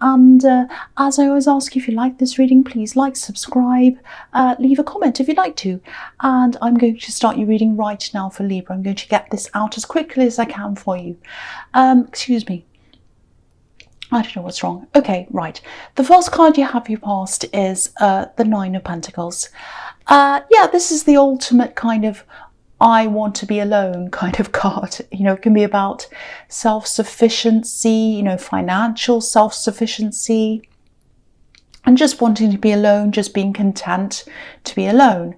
And as I always ask you, if you like this reading, please like, subscribe, leave a comment if you'd like to. And I'm going to start your reading right now for Libra. I'm going to get this out as quickly as I can for you. Excuse me. I don't know what's wrong. Okay, right. The first card you have for your past is the Nine of Pentacles. Yeah, this is the ultimate kind of I want to be alone kind of card. You know, it can be about self-sufficiency, you know, financial self-sufficiency, and just wanting to be alone, just being content to be alone.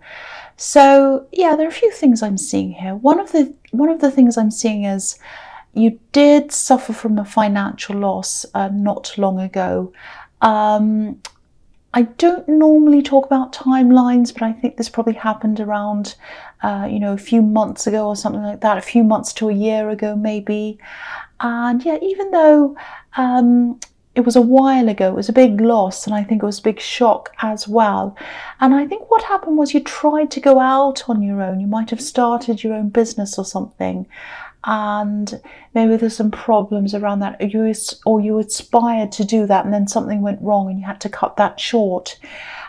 So yeah, there are a few things I'm seeing here. One of the things I'm seeing is you did suffer from a financial loss not long ago. I don't normally talk about timelines, but I think this probably happened around, you know, a few months ago or something like that, a few months to a year ago maybe. And yeah, even though it was a while ago, it was a big loss, and I think it was a big shock as well. And I think what happened was you tried to go out on your own. You might have started your own business or something, and maybe there's some problems around that, or you aspired to do that and then something went wrong and you had to cut that short.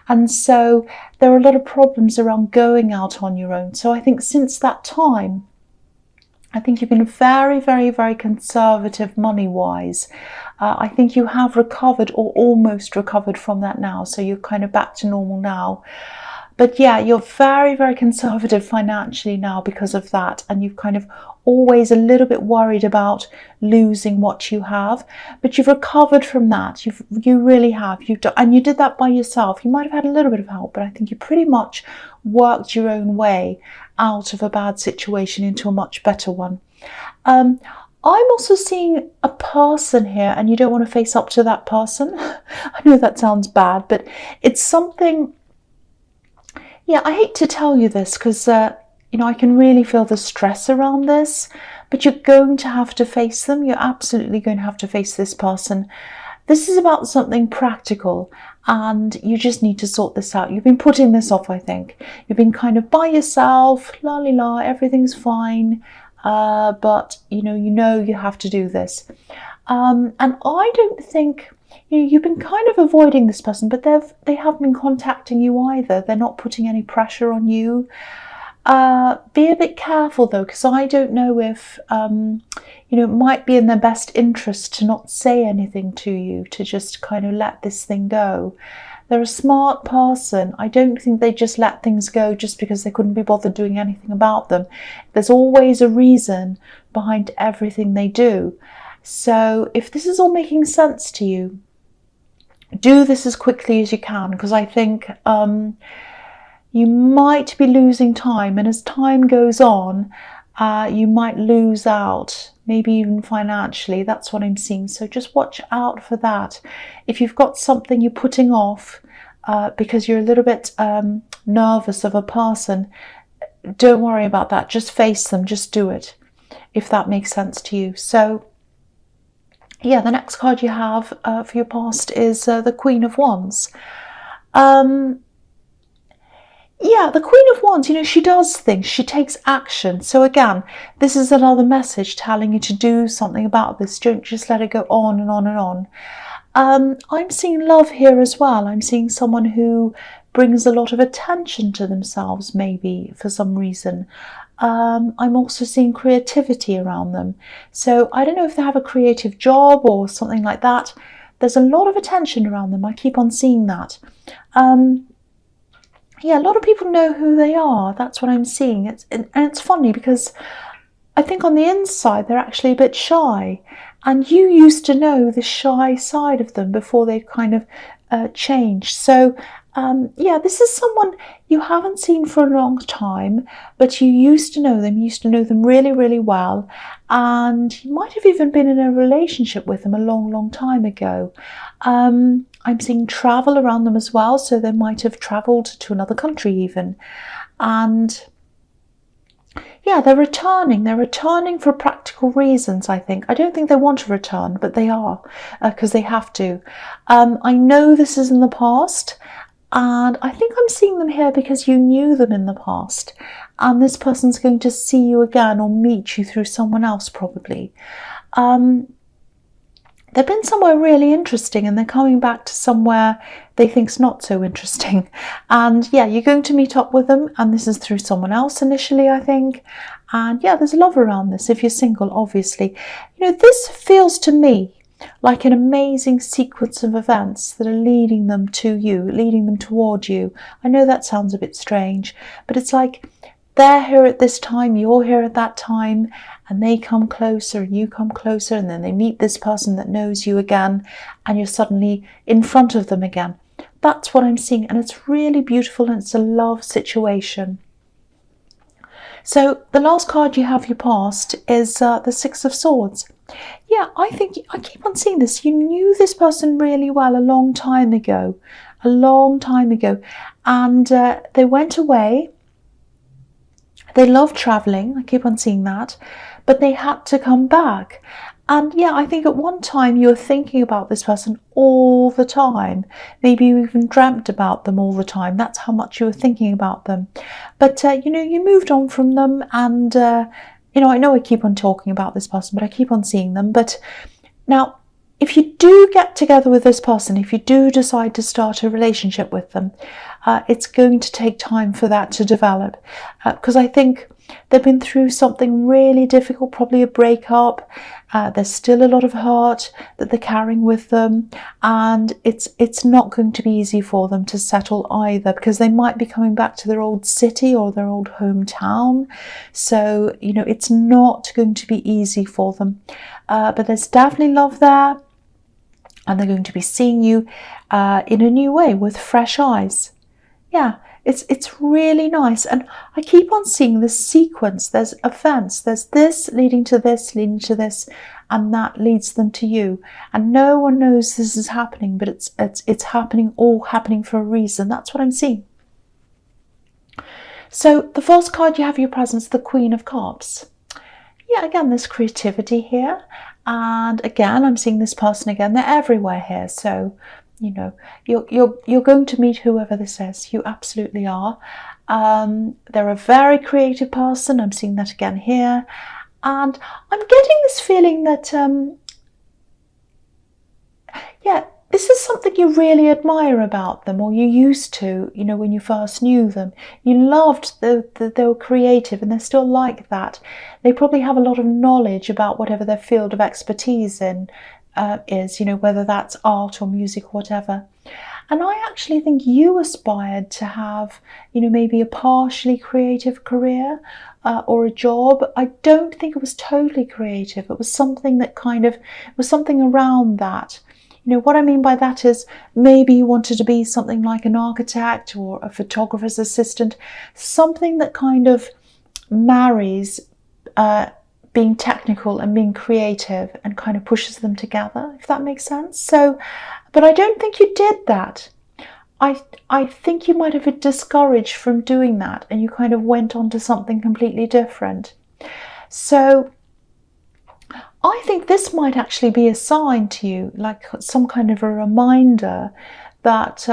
And so there are a lot of problems around going out on your own. So I think since that time, I think you've been very, very, very conservative money-wise. I think you have recovered or almost recovered from that now. So you're kind of back to normal now. But yeah, you're very, very conservative financially now because of that. And you've kind of always a little bit worried about losing what you have. But you've recovered from that. You really have. And you did that by yourself. You might have had a little bit of help, but I think you pretty much worked your own way out of a bad situation into a much better one. I'm also seeing a person here, and you don't want to face up to that person. I know that sounds bad, but it's something... Yeah, I hate to tell you this because, you know, I can really feel the stress around this, but you're going to have to face them. You're absolutely going to have to face this person. This is about something practical, and you just need to sort this out. You've been putting this off, I think. You've been kind of by yourself, la, everything's fine, but, you know you have to do this. And I don't think... You've been kind of avoiding this person, but they haven't been contacting you either. They're not putting any pressure on you. Be a bit careful though, because I don't know if, you know, it might be in their best interest to not say anything to you, to just kind of let this thing go. They're a smart person. I don't think they just let things go just because they couldn't be bothered doing anything about them. There's always a reason behind everything they do. So if this is all making sense to you, do this as quickly as you can, because I think you might be losing time, and as time goes on, you might lose out, maybe even financially. That's what I'm seeing. So just watch out for that. If you've got something you're putting off because you're a little bit nervous of a person, don't worry about that. Just face them. Just do it, if that makes sense to you. So yeah, the next card you have for your past is the Queen of Wands. Yeah, the Queen of Wands, you know, she does things, she takes action. So again, this is another message telling you to do something about this. Don't just let it go on and on and on. I'm seeing love here as well. I'm seeing someone who brings a lot of attention to themselves, maybe for some reason. I'm also seeing creativity around them. So I don't know if they have a creative job or something like that. There's a lot of attention around them. I keep on seeing that. Yeah, a lot of people know who they are. That's what I'm seeing. And it's funny because I think on the inside they're actually a bit shy. And you used to know the shy side of them before they kind of changed. So yeah, this is someone you haven't seen for a long time, but you used to know them. You used to know them really, really well. And you might have even been in a relationship with them a long, long time ago. I'm seeing travel around them as well. So they might have travelled to another country even. And yeah, they're returning. They're returning for practical reasons, I think. I don't think they want to return, but they are because they have to. I know this is in the past. And I think I'm seeing them here because you knew them in the past. And this person's going to see you again or meet you through someone else probably. They're they've been somewhere really interesting and they're coming back to somewhere they think's not so interesting. And yeah, you're going to meet up with them, and this is through someone else initially, I think. And yeah, there's love around this if you're single, obviously. This feels to me like an amazing sequence of events that are leading them to you, leading them toward you. I know that sounds a bit strange, but it's like they're here at this time, you're here at that time, and they come closer and you come closer, and then they meet this person that knows you again, and you're suddenly in front of them again. That's what I'm seeing, and it's really beautiful, and it's a love situation. So the last card you have, your past, is the Six of Swords. Yeah, I keep on seeing this. You knew this person really well a long time ago, and they went away. They love traveling. I keep on seeing that, but they had to come back. And yeah, I think at one time you were thinking about this person all the time. Maybe you even dreamt about them all the time. That's how much you were thinking about them. But, you moved on from them. And, I know I keep on talking about this person, but I keep on seeing them. But now, if you do get together with this person, if you do decide to start a relationship with them, it's going to take time for that to develop. Because I think they've been through something really difficult, probably a breakup. There's still a lot of hurt that they're carrying with them, and it's not going to be easy for them to settle either, because they might be coming back to their old city or their old hometown. So, it's not going to be easy for them. But there's definitely love there, and they're going to be seeing you in a new way with fresh eyes. Yeah. It's really nice, and I keep on seeing this sequence. There's events, there's this leading to this, and that leads them to you. And no one knows this is happening, but it's happening, all happening for a reason. That's what I'm seeing. So the first card you have your presence, the Queen of Cups. Yeah, again, there's creativity here, and again, I'm seeing this person again. They're everywhere here, so. You're going to meet whoever this is. You absolutely are. They're a very creative person. I'm seeing that again here. And I'm getting this feeling that, this is something you really admire about them, or you used to, when you first knew them. You loved that they were creative, and they're still like that. They probably have a lot of knowledge about whatever their field of expertise is, whether that's art or music or whatever. And I actually think you aspired to have, maybe a partially creative career or a job. I don't think it was totally creative. It was something that was something around that. What I mean by that is maybe you wanted to be something like an architect or a photographer's assistant, something that kind of marries being technical and being creative and kind of pushes them together, if that makes sense. So, but I don't think you did that. I think you might have been discouraged from doing that, and you kind of went on to something completely different. So I think this might actually be a sign to you, like some kind of a reminder that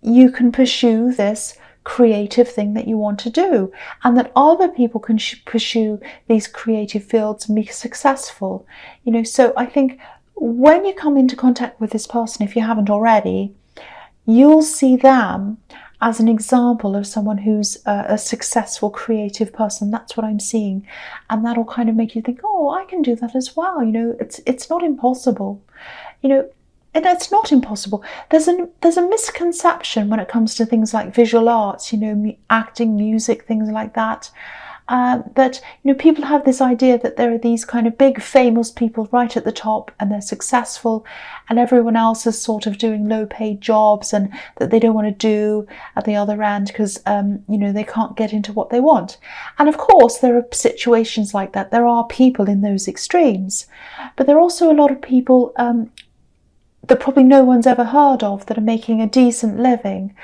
you can pursue this creative thing that you want to do, and that other people can pursue these creative fields and be successful. So I think when you come into contact with this person, if you haven't already, you'll see them as an example of someone who's a successful creative person. That's what I'm seeing, and that'll kind of make you think, oh, I can do that as well. It's not impossible. And it's not impossible. There's a misconception when it comes to things like visual arts, acting, music, things like that. That people have this idea that there are these kind of big famous people right at the top, and they're successful, and everyone else is sort of doing low-paid jobs, and that they don't want to do at the other end because they can't get into what they want. And of course, there are situations like that. There are people in those extremes, but there are also a lot of people that probably no one's ever heard of that are making a decent living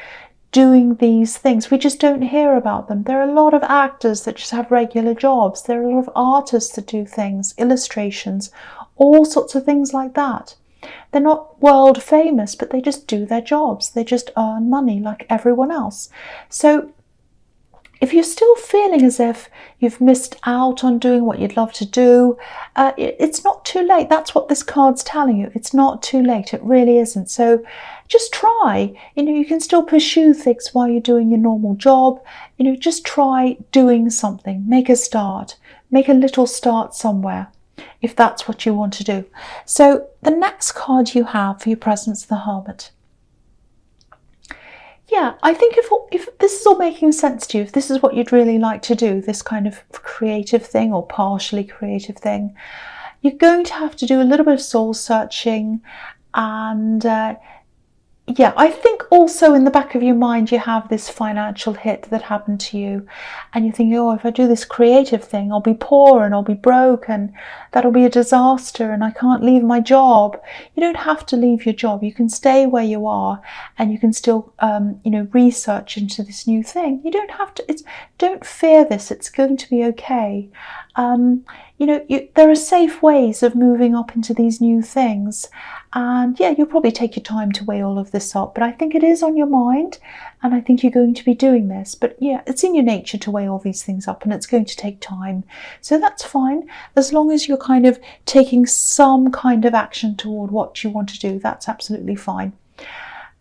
doing these things. We just don't hear about them. There are a lot of actors that just have regular jobs. There are a lot of artists that do things, illustrations, all sorts of things like that. They're not world famous, but they just do their jobs. They just earn money like everyone else. So if you're still feeling as if you've missed out on doing what you'd love to do, it's not too late. That's what this card's telling you. It's not too late. It really isn't. So just try. You can still pursue things while you're doing your normal job. Just try doing something. Make a start. Make a little start somewhere, if that's what you want to do. So the next card you have for your presence, the Hermit. Yeah, I think if this is all making sense to you, if this is what you'd really like to do, this kind of creative thing or partially creative thing, you're going to have to do a little bit of soul searching. And yeah, I think also in the back of your mind you have this financial hit that happened to you, and you're thinking, oh, if I do this creative thing, I'll be poor and I'll be broke and that'll be a disaster and I can't leave my job. You don't have to leave your job. You can stay where you are and you can still research into this new thing. You don't have to. Don't fear this. It's going to be okay. There are safe ways of moving up into these new things. And yeah, you'll probably take your time to weigh all of this up, but I think it is on your mind and I think you're going to be doing this. But yeah, it's in your nature to weigh all these things up and it's going to take time. So that's fine. As long as you're kind of taking some kind of action toward what you want to do, that's absolutely fine.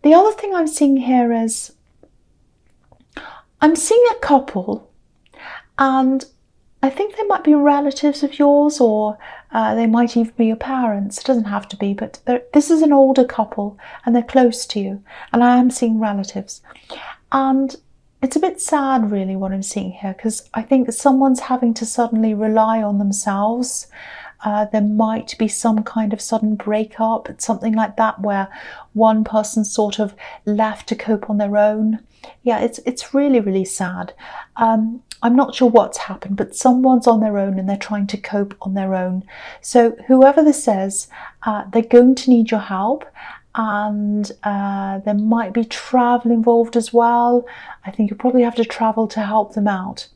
The other thing I'm seeing here is I'm seeing a couple, and I think they might be relatives of yours, or they might even be your parents. It doesn't have to be, but this is an older couple and they're close to you. And I am seeing relatives. And it's a bit sad, really, what I'm seeing here, because I think someone's having to suddenly rely on themselves. There might be some kind of sudden breakup, something like that, where one person sort of left to cope on their own. Yeah, it's really, really sad. I'm not sure what's happened, but someone's on their own and they're trying to cope on their own. So whoever this is, they're going to need your help, and there might be travel involved as well. I think you probably have to travel to help them out.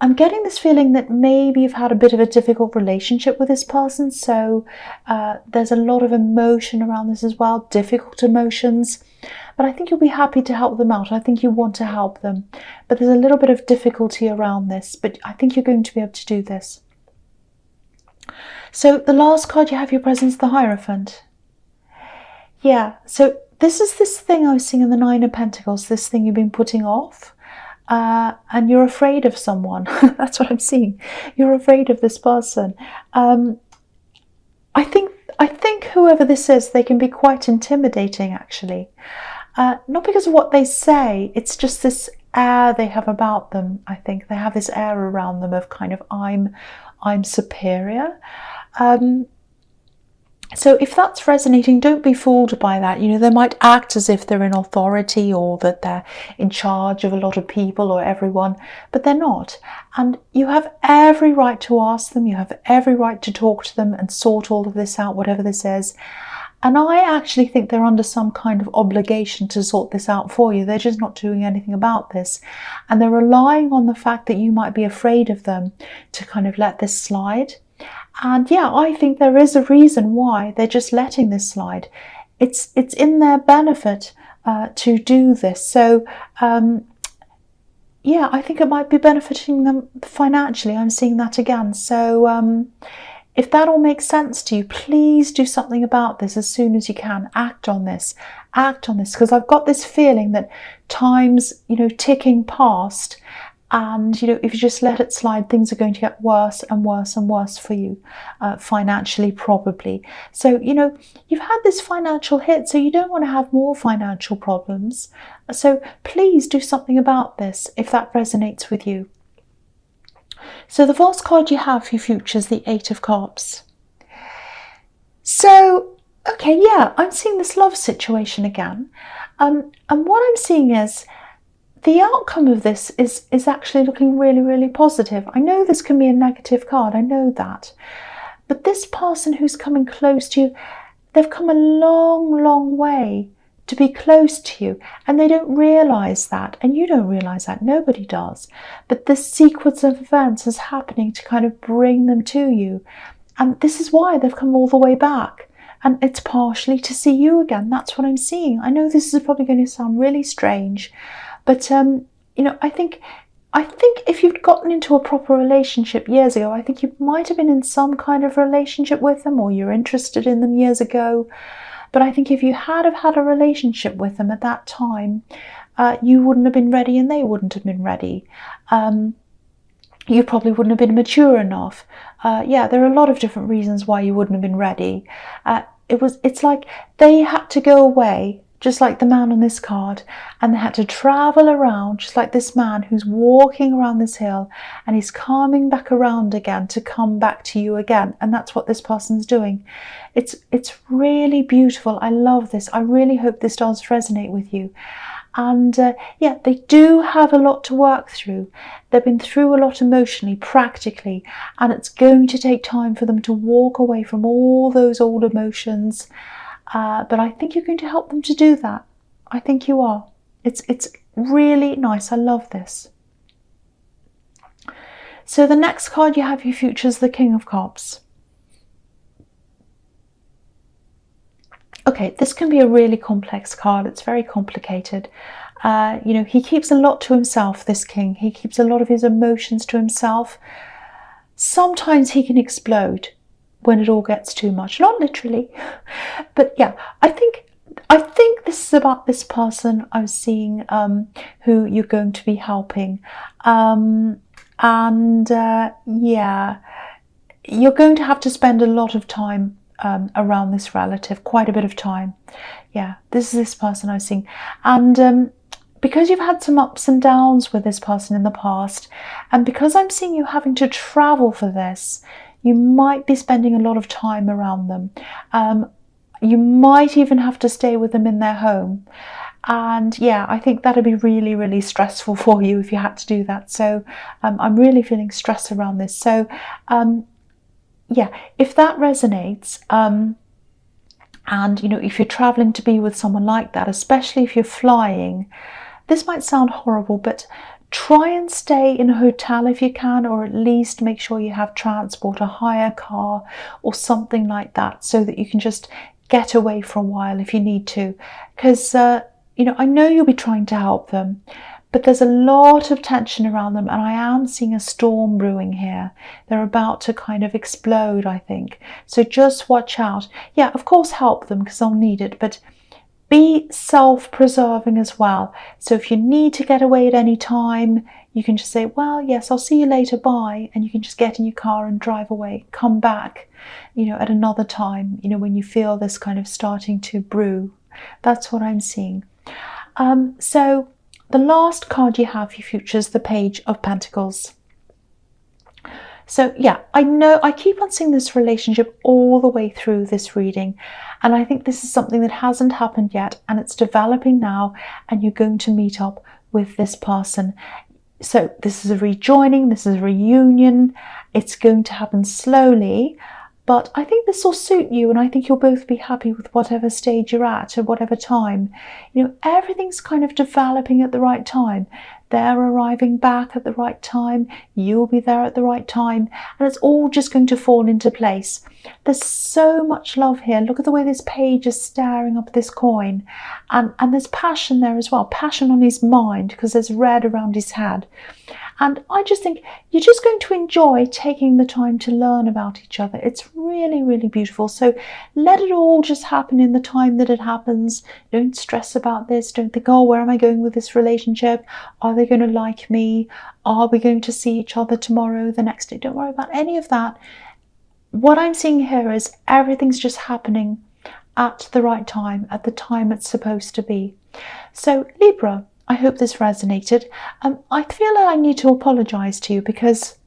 I'm getting this feeling that maybe you've had a bit of a difficult relationship with this person, so there's a lot of emotion around this as well, difficult emotions. But I think you'll be happy to help them out. I think you want to help them. But there's a little bit of difficulty around this, but I think you're going to be able to do this. So the last card you have, your presence, the Hierophant. Yeah, so this is this thing I was seeing in the Nine of Pentacles, this thing you've been putting off. And you're afraid of someone. That's what I'm seeing. You're afraid of this person. I think whoever this is, they can be quite intimidating, actually. Not because of what they say, it's just this air they have about them. I think they have this air around them of kind of I'm superior. So if that's resonating, don't be fooled by that. They might act as if they're in authority or that they're in charge of a lot of people or everyone, but they're not. And you have every right to ask them. You have every right to talk to them and sort all of this out, whatever this is. And I actually think they're under some kind of obligation to sort this out for you. They're just not doing anything about this. And they're relying on the fact that you might be afraid of them to kind of let this slide. And yeah, I think there is a reason why they're just letting this slide. It's in their benefit to do this. So yeah, I think it might be benefiting them financially. I'm seeing that again. So if that all makes sense to you, please do something about this as soon as you can. Act on this, because I've got this feeling that time's, ticking past. And, if you just let it slide, things are going to get worse and worse and worse for you, financially probably. So, you've had this financial hit, so you don't want to have more financial problems. So please do something about this if that resonates with you. So the first card you have for your future is the Eight of Cups. So, okay, yeah, I'm seeing this love situation again. And what I'm seeing is, the outcome of this is actually looking really, really positive. I know this can be a negative card, I know that. But this person who's coming close to you, they've come a long, long way to be close to you. And they don't realise that. And you don't realise that. Nobody does. But this sequence of events is happening to kind of bring them to you. And this is why they've come all the way back. And it's partially to see you again. That's what I'm seeing. I know this is probably going to sound really strange. But, I think I think if you'd gotten into a proper relationship years ago, I think you might have been in some kind of relationship with them, or you're interested in them years ago. But I think if you had have had a relationship with them at that time, you wouldn't have been ready and they wouldn't have been ready. You probably wouldn't have been mature enough. Yeah, there are a lot of different reasons why you wouldn't have been ready. It's like they had to go away, just like the man on this card, and they had to travel around, just like this man who's walking around this hill, and he's coming back around again to come back to you again. And that's what this person's doing. It's really beautiful. I love this. I really hope this does resonate with you. And yeah, they do have a lot to work through. They've been through a lot emotionally, practically, and it's going to take time for them to walk away from all those old emotions. But I think you're going to help them to do that. I think you are. It's really nice. I love this. So the next card you have, your future, is the King of Cups. Okay, this can be a really complex card. It's very complicated. You know, he keeps a lot to himself, this king. He keeps a lot of his emotions to himself. Sometimes he can explode when it all gets too much. Not literally, but yeah, I think this is about this person I was seeing, who you're going to be helping. Yeah, you're going to have to spend a lot of time around this relative, quite a bit of time. Yeah, this is this person I was seeing. And because you've had some ups and downs with this person in the past, and because I'm seeing you having to travel for this, you might be spending a lot of time around them. You might even have to stay with them in their home. And yeah, I think that'd be really, really stressful for you if you had to do that. So I'm really feeling stress around this. So yeah, if that resonates, and you know, if you're traveling to be with someone like that, especially if you're flying, this might sound horrible, but try and stay in a hotel if you can, or at least make sure you have transport, a hire car or something like that, so that you can just get away for a while if you need to. Because you know, I know you'll be trying to help them, but there's a lot of tension around them, and I am seeing a storm brewing here. They're about to kind of explode, I think. So just watch out. Yeah, of course help them because they'll need it, but be self-preserving as well. So if you need to get away at any time, you can just say, well, yes, I'll see you later, bye. And you can just get in your car and drive away, come back, you know, at another time, you know, when you feel this kind of starting to brew. That's what I'm seeing. So the last card you have for your future is the Page of Pentacles. So yeah, I know I keep on seeing this relationship all the way through this reading, and I think this is something that hasn't happened yet, and it's developing now, and you're going to meet up with this person. So this is a rejoining, this is a reunion. It's going to happen slowly, but I think this will suit you, and I think you'll both be happy with whatever stage you're at at whatever time. You know, everything's kind of developing at the right time. They're arriving back at the right time, you'll be there at the right time, and it's all just going to fall into place. There's so much love here. Look at the way this page is staring up at this coin, and there's passion there as well, passion on his mind, because there's red around his head. And I just think you're just going to enjoy taking the time to learn about each other. It's really, really beautiful. So let it all just happen in the time that it happens. Don't stress about this. Don't think, oh, where am I going with this relationship? Are they going to like me? Are we going to see each other tomorrow, the next day? Don't worry about any of that. What I'm seeing here is everything's just happening at the right time, at the time it's supposed to be. So Libra, I hope this resonated. I feel I need to apologise to you because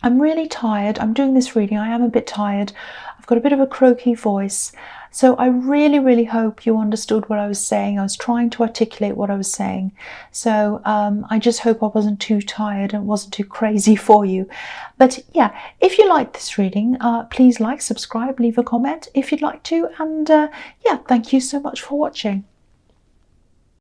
I'm really tired. I'm doing this reading. I am a bit tired. I've got a bit of a croaky voice. So I really, really hope you understood what I was saying. I was trying to articulate what I was saying. So I just hope I wasn't too tired and wasn't too crazy for you. But yeah, if you liked this reading, please like, subscribe, leave a comment if you'd like to. And yeah, thank you so much for watching.